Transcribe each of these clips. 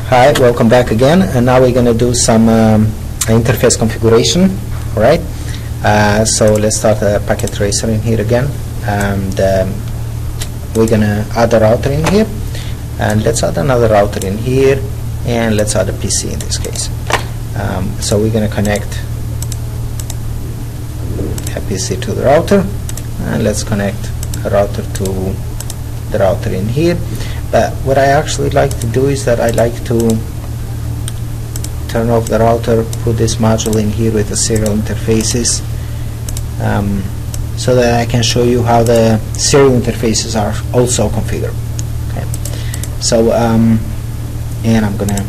Hi, welcome back again, and now we're going to do some interface configuration. All right, so let's start a packet tracer in here again, and we're going to add a router in here, and let's add another router in here, and let's add a PC in this case. So we're going to connect a PC to the router, and let's connect a router to the router in here. But what I actually like to do is that I like to turn off the router, put this module in here with the serial interfaces, so that I can show you how the serial interfaces are also configured. Okay. So and I'm gonna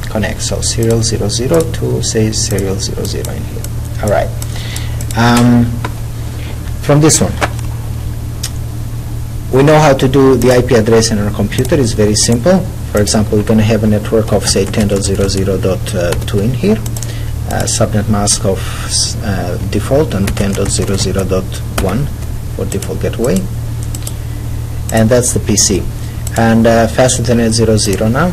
connect serial 00 to say serial 00 in here. All right. From this one, we know how to do the IP address in our computer. It's very simple. For example, we're going to have a network of say 10.00.2 in here, subnet mask of default, and 10.00.1 for default gateway, and that's the PC. And fast Ethernet 00 now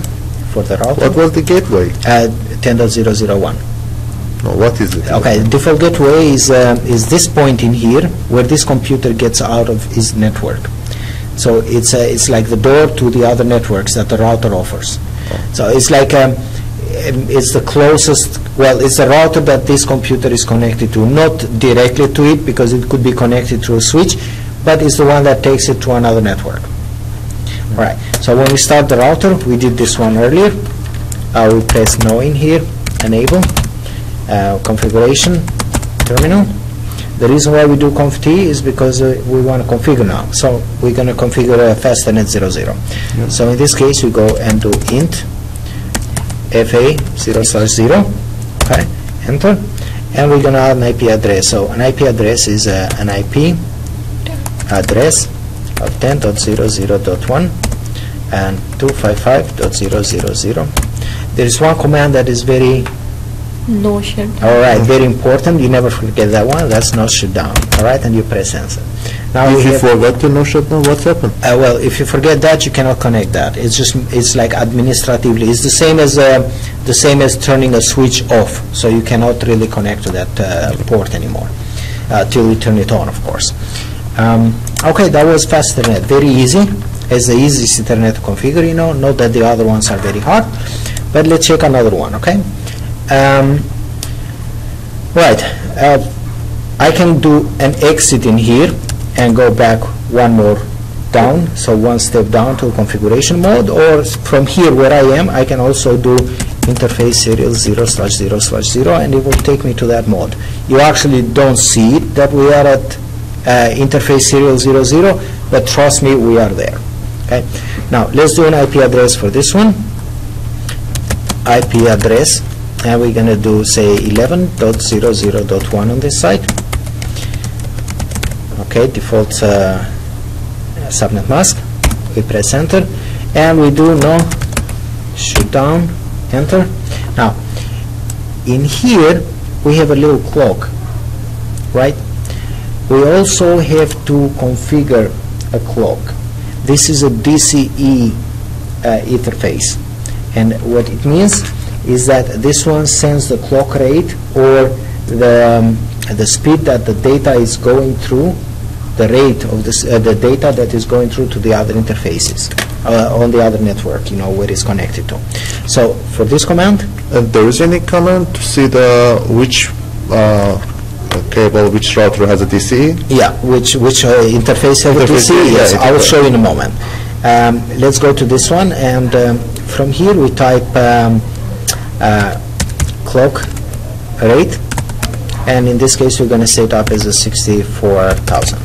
for the router. What was the gateway? 10.001. No, what is it? Okay, the default gateway is this point in here where this computer gets out of its network. So it's like the door to the other networks that the router offers. Oh. So it's like it's the closest. Well, it's the router that this computer is connected to, not directly to it because it could be connected through a switch, but it's the one that takes it to another network. All right. So when we start the router, we did this one earlier. We press no in here, enable, configuration, terminal. The reason why we do conf T is because we want to configure now. So we're going to configure a fast Ethernet 00. Yep. So in this case, we go and do int fa 0/0. Okay, enter, and we're going to add an IP address. So an IP address is an IP address of 10.00.1 and 255.0.0.0. There is one command that is very no shutdown. All right, very important. You never forget that one. That's no shutdown. All right, and you press enter. Now, if you forgot to no shutdown, what's happened? Well, if you forget that, you cannot connect that. It's like administratively. It's the same as turning a switch off. So you cannot really connect to that port anymore till you turn it on, of course. Okay, that was fast Ethernet. Very easy. It's the easiest Ethernet to configure. You know, not that the other ones are very hard. But let's check another one. Okay. Right, I can do an exit in here and go back one more down, so one step down to configuration mode, or from here where I am, I can also do interface serial 0/0/0, and it will take me to that mode. You actually don't see it that we are at interface serial 00, but trust me, we are there. Okay. Now let's do an IP address for this one. IP address. And we're going to do, say, 11.00.1 on this side. Okay, default subnet mask. We press enter, and we do no shutdown, enter. Now, in here, we have a little clock, right? We also have to configure a clock. This is a DCE interface, and what it means is that this one sends the clock rate or the speed that the data is going through, the rate of the data that is going through to the other interfaces on the other network, you know, where it's connected to. So for this command, there is any command to see which cable, which router has a DCE? Yeah, which interface has a DCE? Yes, I will show you in a moment. Let's go to this one, and from here we type clock rate, and in this case we're going to set up as a 64,000.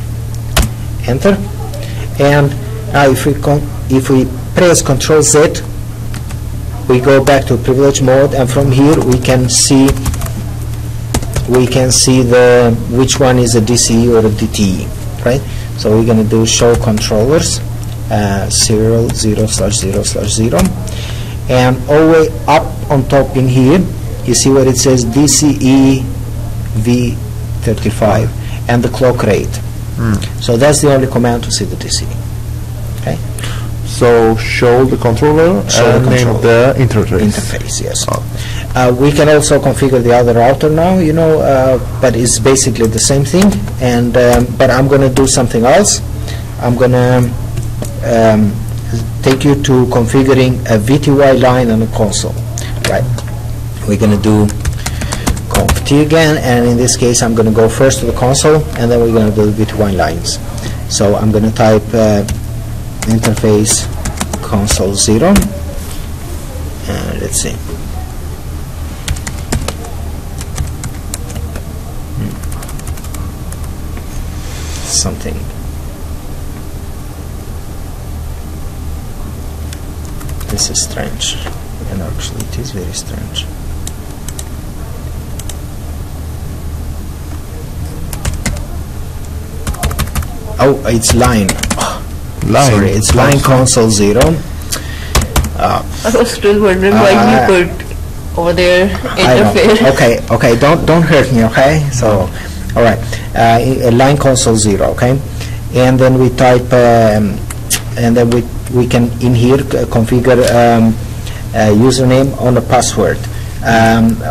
Enter, and now if we press Ctrl Z, we go back to privilege mode, and from here we can see which one is a DCE or a DTE, right? So we're going to do show controllers serial 0/0/0. And all the way up on top in here, you see where it says DCE V35 and the clock rate. So that's the only command to see the DCE. Okay. So show the controller Show the and name controller. the interface. Interface, yes. We can also configure the other router now, but it's basically the same thing. And but I'm going to do something else. I'm going to take you to configuring a VTY line on a console. Right. We're going to do conf T again, and in this case, I'm going to go first to the console, and then we're going to do the VTY lines. So I'm going to type interface console 0, and let's see. Something. This is strange, and actually it is very strange. Oh, it's line. Line. Sorry, it's line console 0. I was still wondering why you put over there interface. Okay, don't hurt me, okay? So, all right, line console 0, okay? And then we type, and then we can in here configure username on a password.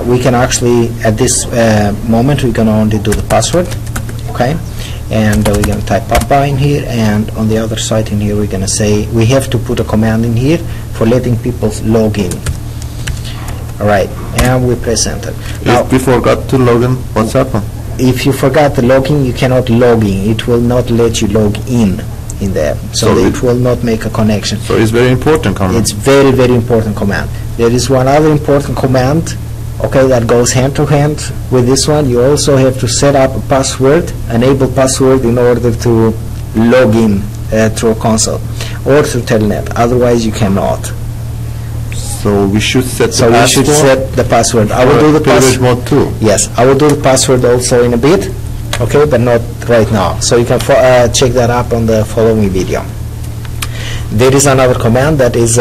We can actually at this moment we can only do the password, okay? And we're going to type Papa in here, and on the other side in here we're going to say we have to put a command in here for letting people log in. All right, and we press enter. If we forgot to log in, what's happened? If you forgot the login, you cannot log in. It will not let you log in there. So it will not make a connection. So it's very important command. It's very, very important command. There is one other important command, okay, that goes hand to hand with this one. You also have to set up a password, enable password in order to log in through a console or through Telnet. Otherwise, you cannot. So we should set the So we should set the password. I will do the privilege password. mode too. Yes, I will do the password also in a bit, okay, but not right now. So you can check that up on the following video. There is another command that is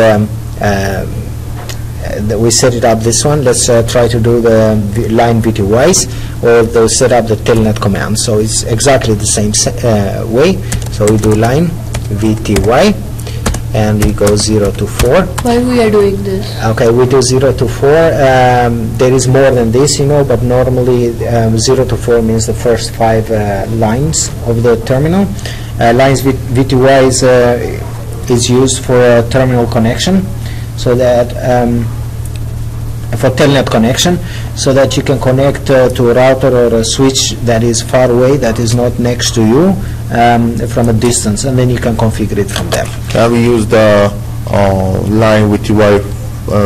that we set it up this one. Let's try to do the line VTYs, or they'll set up the telnet command. So it's exactly the same way. So we do line VTY, and we go 0 to 4. Why we are doing this? Okay, we do 0 to 4. There is more than this, but normally 0 to 4 means the first 5 lines of the terminal. Lines VTY is used for a terminal connection, so that for telnet connection, so that you can connect to a router or a switch that is far away, that is not next to you, from a distance, and then you can configure it from there. Can we use the line with UI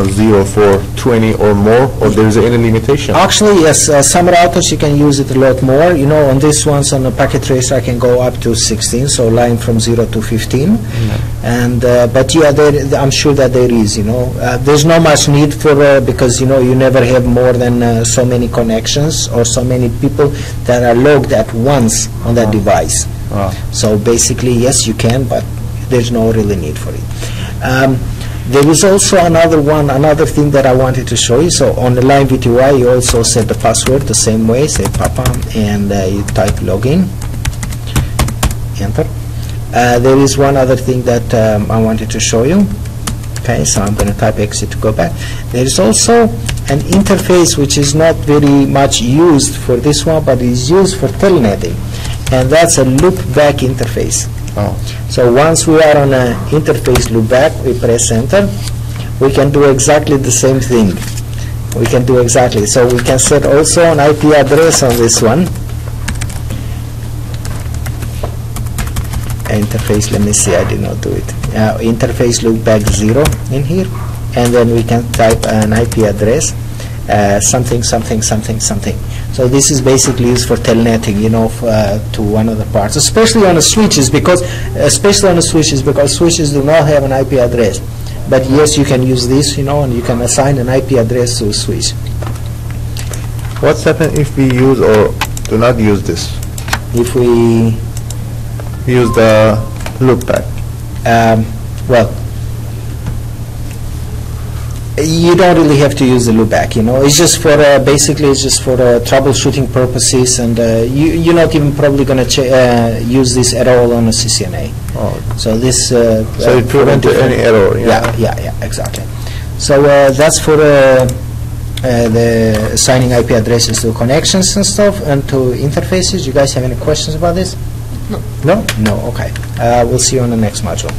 0 for 20 or more, or there is any limitation? Actually, yes, some routers you can use it a lot more. On this ones, on a packet tracer, I can go up to 16, so line from 0 to 15. And but yeah, I'm sure that there is. There's not much need for because you never have more than so many connections or so many people that are logged at once on that device. So basically, yes, you can, but there's no really need for it. There is also another thing that I wanted to show you. So on the line VTY, you also set the password the same way, say Papa, and you type login, enter. There is one other thing that I wanted to show you. Okay, so I'm going to type exit to go back. There is also an interface which is not very much used for this one, but is used for telnetting, and that's a loopback interface. So once we are on an interface loopback, we press enter. We can do exactly the same thing. We can do exactly. So we can set also an IP address on this one. Interface, let me see, I did not do it. Interface loopback 0 in here, and then we can type an IP address, something. So this is basically used for telnetting, to one of the parts, especially on the switches, because switches do not have an IP address. But yes, you can use this, and you can assign an IP address to a switch. What's happened if we use or do not use this? If we use the loopback. well, You don't really have to use the loopback, It's just for, basically, it's just for troubleshooting purposes, and you're not even probably going to use this at all on a CCNA. Oh. So this... So it prevents any error, Yeah, exactly. So that's for the assigning IP addresses to connections and stuff, and to interfaces. You guys have any questions about this? No. No? No, okay. We'll see you on the next module.